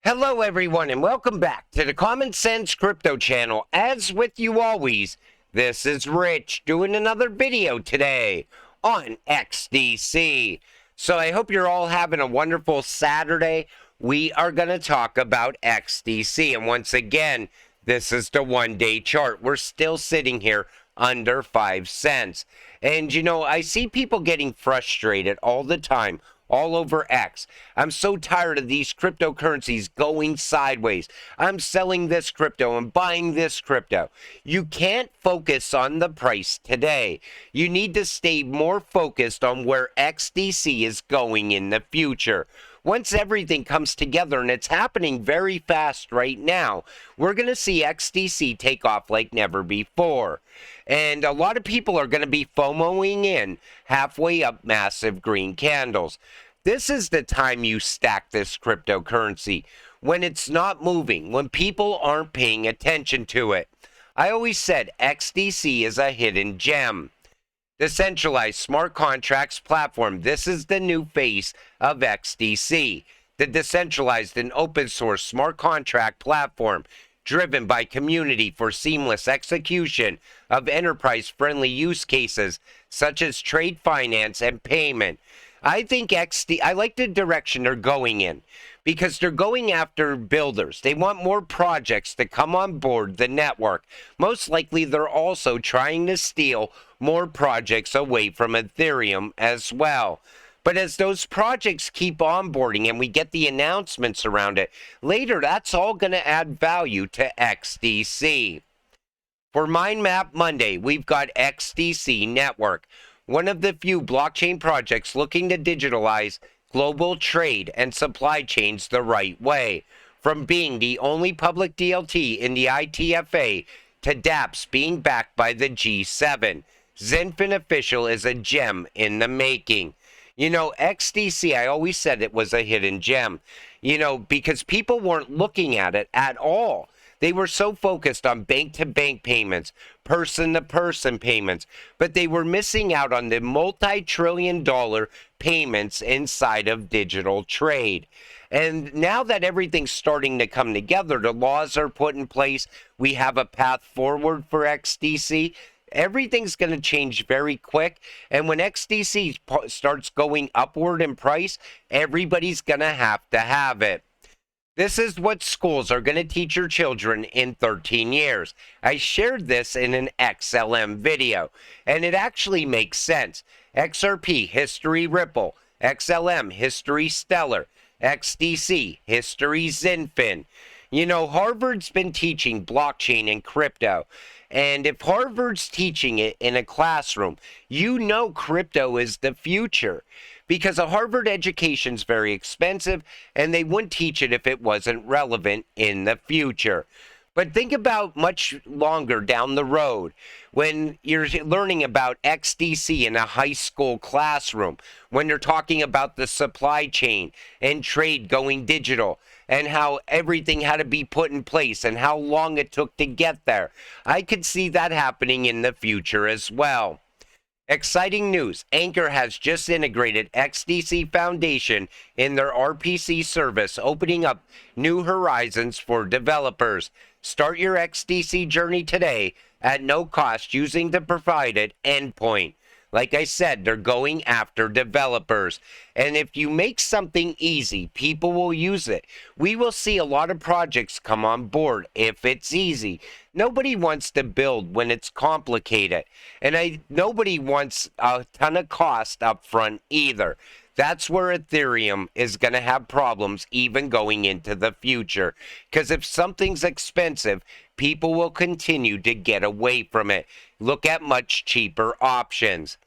Hello, everyone, and welcome back to the Common Sense Crypto channel. As with you always, this is Rich doing another video today on XDC. So I hope you're all having a wonderful Saturday. We are going to talk about XDC, and once again, this is the one-day chart. We're still sitting here under 5 cents. And you know, I see people getting frustrated all the time all over X. I'm so tired of these cryptocurrencies going sideways. I'm selling this crypto and buying this crypto. You can't focus on the price today. You need to stay more focused on where XDC is going in the future. Once everything comes together, and it's happening very fast right now, we're going to see XDC take off like never before. And a lot of people are going to be FOMOing in halfway up massive green candles. This is the time you stack this cryptocurrency, when it's not moving, when people aren't paying attention to it. I always said XDC is a hidden gem. Decentralized smart contracts platform. This is the new face of XDC. The decentralized and open source smart contract platform driven by community for seamless execution of enterprise-friendly use cases such as trade finance and payment. I think I like the direction they're going in because they're going after builders. They want more projects to come on board the network. Most likely, they're also trying to steal more projects away from Ethereum as well. But as those projects keep onboarding and we get the announcements around it, later that's all going to add value to XDC. For Mind Map Monday, we've got XDC Network, one of the few blockchain projects looking to digitalize global trade and supply chains the right way. From being the only public DLT in the ITFA to dApps being backed by the G7, Xinfin Official is a gem in the making. You know, XDC, I always said it was a hidden gem, you know, because people weren't looking at it at all. They were so focused on bank-to-bank payments, person-to-person payments, but they were missing out on the multi-trillion-dollar payments inside of digital trade. And now that everything's starting to come together, the laws are put in place, we have a path forward for XDC. Everything's going to change very quick, and when XDC starts going upward in price, everybody's going to have it. This is what schools are going to teach your children in 13 years. I shared this in an XLM video, and it actually makes sense. XRP, History Ripple. XLM, History Stellar. XDC, History Xinfin. You know, Harvard's been teaching blockchain and crypto. And if Harvard's teaching it in a classroom, you know crypto is the future. Because a Harvard education's very expensive, and they wouldn't teach it if it wasn't relevant in the future. But think about much longer down the road when you're learning about XDC in a high school classroom, when they're talking about the supply chain and trade going digital and how everything had to be put in place and how long it took to get there. I could see that happening in the future as well. Exciting news, Anchor has just integrated XDC Foundation in their RPC service, opening up new horizons for developers. Start your XDC journey today at no cost using the provided endpoint. Like I said, they're going after developers. And if you make something easy, people will use it. We will see a lot of projects come on board if it's easy. Nobody wants to build when it's complicated. And nobody wants a ton of cost up front either. That's where Ethereum is going to have problems even going into the future. Because if something's expensive, people will continue to get away from it. Look at much cheaper options.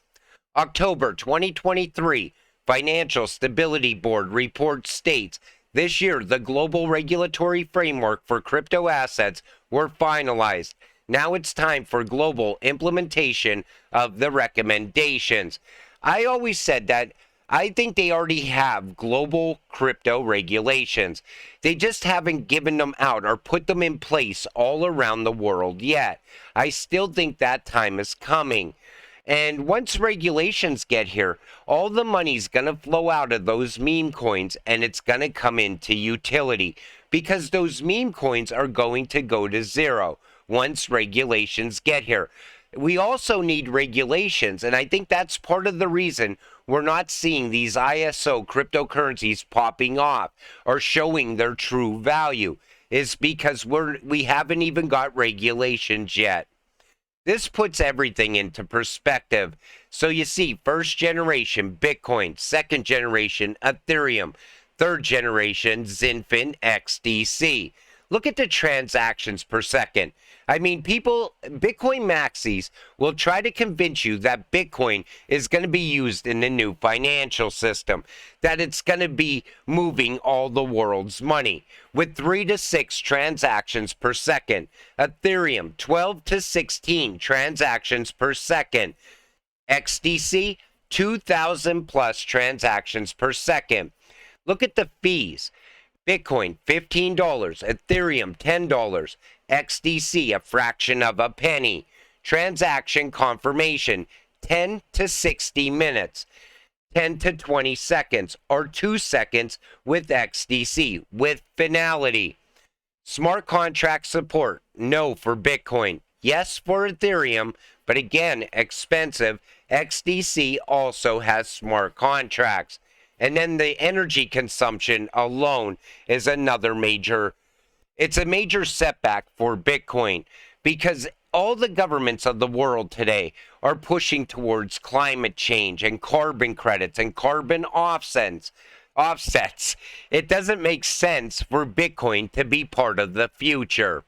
October 2023, Financial Stability Board report states, this year the global regulatory framework for crypto assets were finalized. Now it's time for global implementation of the recommendations. I always said that I think they already have global crypto regulations. They just haven't given them out or put them in place all around the world yet. I still think that time is coming. And once regulations get here, all the money's going to flow out of those meme coins and it's going to come into utility because those meme coins are going to go to zero once regulations get here. We also need regulations, and I think that's part of the reason we're not seeing these ISO cryptocurrencies popping off or showing their true value, is because we haven't even got regulations yet. This puts everything into perspective. So you see, first generation Bitcoin, second generation Ethereum, third generation Xinfin Xdc. Look at the transactions per second. I mean, Bitcoin maxis will try to convince you that Bitcoin is going to be used in the new financial system, that it's going to be moving all the world's money with 3 to 6 transactions per second. Ethereum, 12 to 16 transactions per second. XDC, 2,000 plus transactions per second. Look at the fees. Bitcoin, $15. Ethereum, $10. XDC, a fraction of a penny. Transaction confirmation, 10 to 60 minutes. 10 to 20 seconds or 2 seconds with XDC with finality. Smart contract support, no for Bitcoin. Yes for Ethereum, but again, expensive. XDC also has smart contracts. And then the energy consumption alone is another it's a major setback for Bitcoin because all the governments of the world today are pushing towards climate change and carbon credits and carbon offsets. It doesn't make sense for Bitcoin to be part of the future.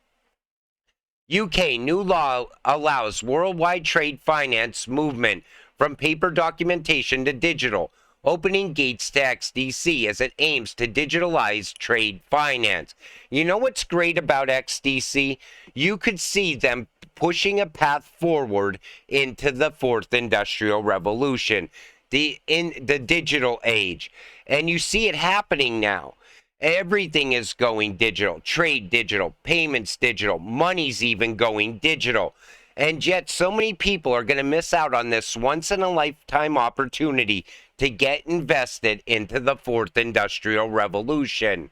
UK new law allows worldwide trade finance movement from paper documentation to digital, opening gates to XDC as it aims to digitalize trade finance. You know what's great about XDC? You could see them pushing a path forward into the fourth industrial revolution, in the digital age. And you see it happening now. Everything is going digital, trade digital, payments digital, money's even going digital. And yet so many people are going to miss out on this once in a lifetime opportunity to get invested into the fourth industrial revolution.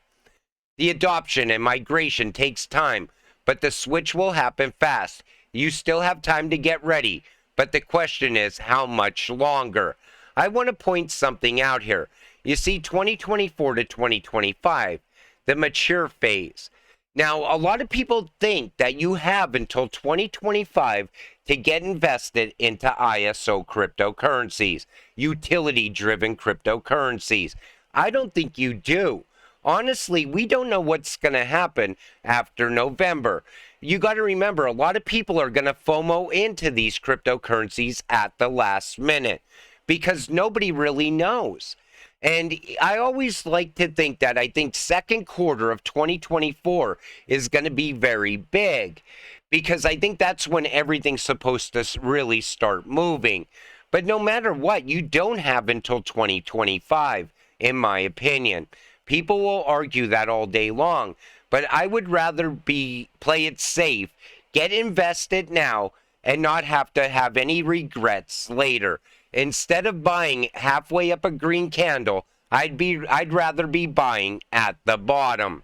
The adoption and migration takes time, but the switch will happen fast. You still have time to get ready, but the question is how much longer? I want to point something out here. You see, 2024 to 2025, the mature phase. Now, a lot of people think that you have until 2025 to get invested into ISO cryptocurrencies, utility-driven cryptocurrencies. I don't think you do. Honestly, we don't know what's going to happen after November. You got to remember, a lot of people are going to FOMO into these cryptocurrencies at the last minute because nobody really knows. And I always like to think that I think second quarter of 2024 is going to be very big because I think that's when everything's supposed to really start moving. But no matter what, you don't have until 2025, in my opinion. People will argue that all day long, but I would rather play it safe, get invested now, and not have to have any regrets later. Instead of buying halfway up a green candle, I'd rather be buying at the bottom.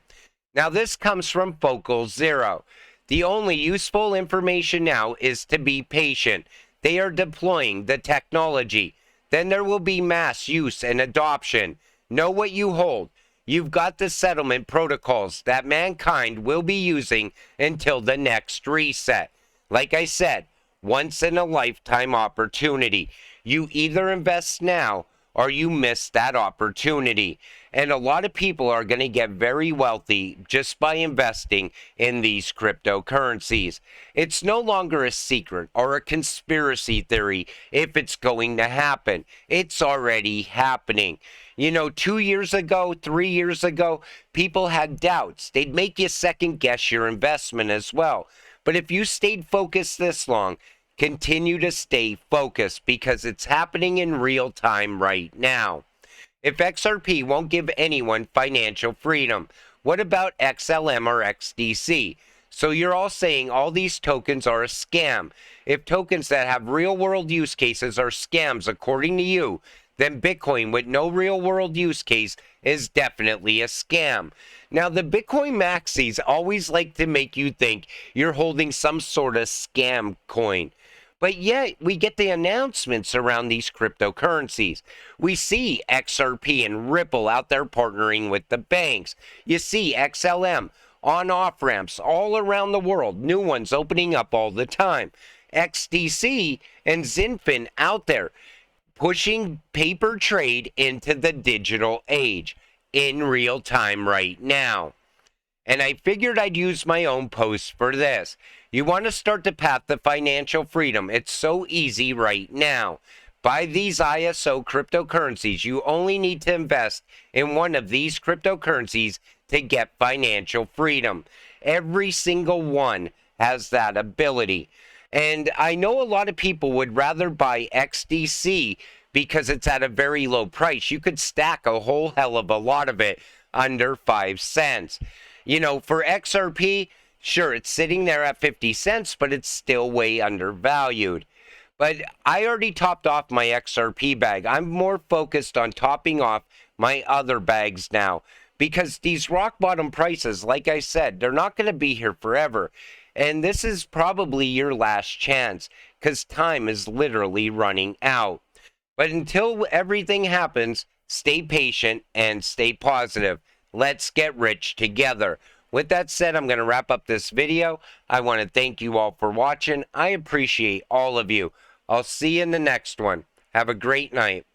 Now this comes from Focal Zero. The only useful information now is to be patient. They are deploying the technology. Then there will be mass use and adoption. Know what you hold. You've got the settlement protocols that mankind will be using until the next reset. Like I said, once in a lifetime opportunity. You either invest now or you miss that opportunity. And a lot of people are going to get very wealthy just by investing in these cryptocurrencies. It's no longer a secret or a conspiracy theory if it's going to happen. It's already happening. You know, 2 years ago, 3 years ago, people had doubts. They'd make you second guess your investment as well. But if you stayed focused this long, continue to stay focused because it's happening in real time right now. If XRP won't give anyone financial freedom, what about XLM or XDC? So you're all saying all these tokens are a scam. If tokens that have real world use cases are scams according to you, then Bitcoin with no real world use case is definitely a scam. Now, the Bitcoin maxis always like to make you think you're holding some sort of scam coin. But yet, we get the announcements around these cryptocurrencies. We see XRP and Ripple out there partnering with the banks. You see XLM on off ramps all around the world, new ones opening up all the time. XDC and Xinfin out there pushing paper trade into the digital age in real time right now. And I figured I'd use my own post for this. You want to start the path to financial freedom. It's so easy right now. Buy these ISO cryptocurrencies. You only need to invest in one of these cryptocurrencies to get financial freedom. Every single one has that ability. And I know a lot of people would rather buy XDC because it's at a very low price. You could stack a whole hell of a lot of it under 5 cents. You know, for XRP, sure, it's sitting there at 50 cents, but it's still way undervalued. But I already topped off my XRP bag. I'm more focused on topping off my other bags now because these rock bottom prices, like I said, they're not going to be here forever. And this is probably your last chance because time is literally running out. But until everything happens, stay patient and stay positive. Let's get rich together. With that said, I'm going to wrap up this video. I want to thank you all for watching. I appreciate all of you. I'll see you in the next one. Have a great night.